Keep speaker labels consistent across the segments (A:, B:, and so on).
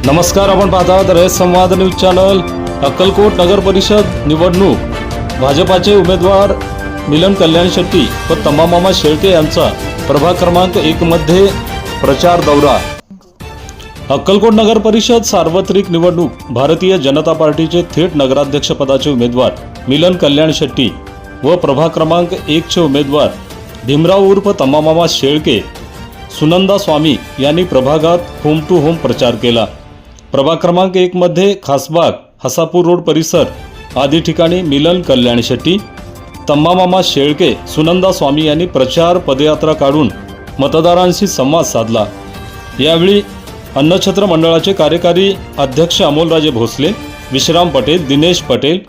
A: नमस्कार, आपण पाहतात रयत संवाद न्यूज चॅनल। अक्कलकोट नगर परिषद निवडणूक भाजपाचे उमेदवार मिलन कल्याण शेट्टी व तम्मामामा शेळके यांचा प्रभाग क्रमांक 1 मध्ये प्रचार दौरा। अक्कलकोट नगर परिषद सार्वत्रिक निवडणूक भारतीय जनता पार्टीचे थेट नगराध्यक्ष पदाचे उमेदवार मिलन कल्याण शेट्टी व प्रभाग क्रमांक 1 चे उमेदवार भीमराव उर्फ तम्मामामा शेळके सुनंदा स्वामी यांनी प्रभागात होम टू होम प्रचार केला। प्रभाग क्रमांक 1 मध्ये खासबाग, हसापूर रोड परिसर आदी ठिकाणी मिलन कल्याण शेट्टी, तम्मामामा शेळके, सुनंदा स्वामी यांनी प्रचार पदयात्रा काढून मतदारांशी संवाद साधला। यावेळी अन्नछत्र मंडळाचे कार्यकारी अध्यक्ष अमोलराजे भोसले, विश्राम पटेल, दिनेश पटेल,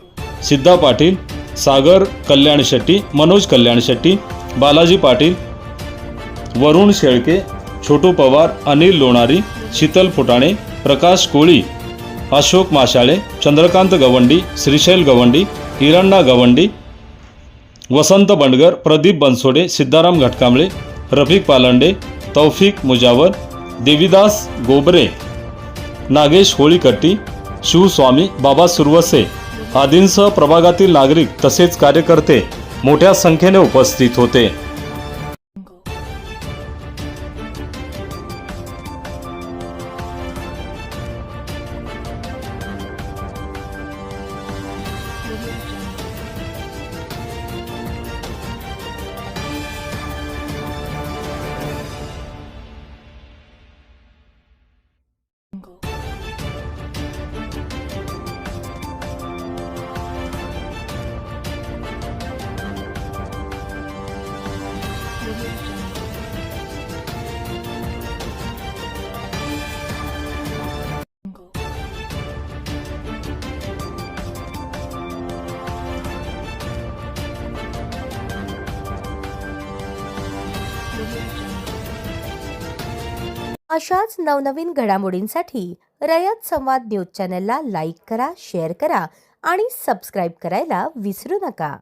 A: सिद्धा पाटील, सागर कल्याण शेट्टी, मनोज कल्याण शेट्टी, बालाजी पाटील, वरुण शेळके, छोटू पवार, अनिल लोणारी, शीतल फुटाणे, प्रकाश कोळी, अशोक माशाळे, चंद्रकांत गवंडी, श्रीशैल गवंडी, हिरण्णा गवंडी, वसंत बंडगर, प्रदीप बनसोडे, सिद्धाराम घटकांबळे, रफिक पालंडे, तौफिक मुजावर, देवीदास गोबरे, नागेश होळीकट्टी, शिवस्वामी, बाबा सुरवसे आदींसह प्रभागातील नागरिक तसेच कार्यकर्ते मोठ्या संख्येने उपस्थित होते।
B: अशाच नवनवीन घडामोडींसाठी रयत संवाद न्यूज चॅनलला लाईक करा, शेअर करा आणि सबस्क्राईब करायला विसरू नका।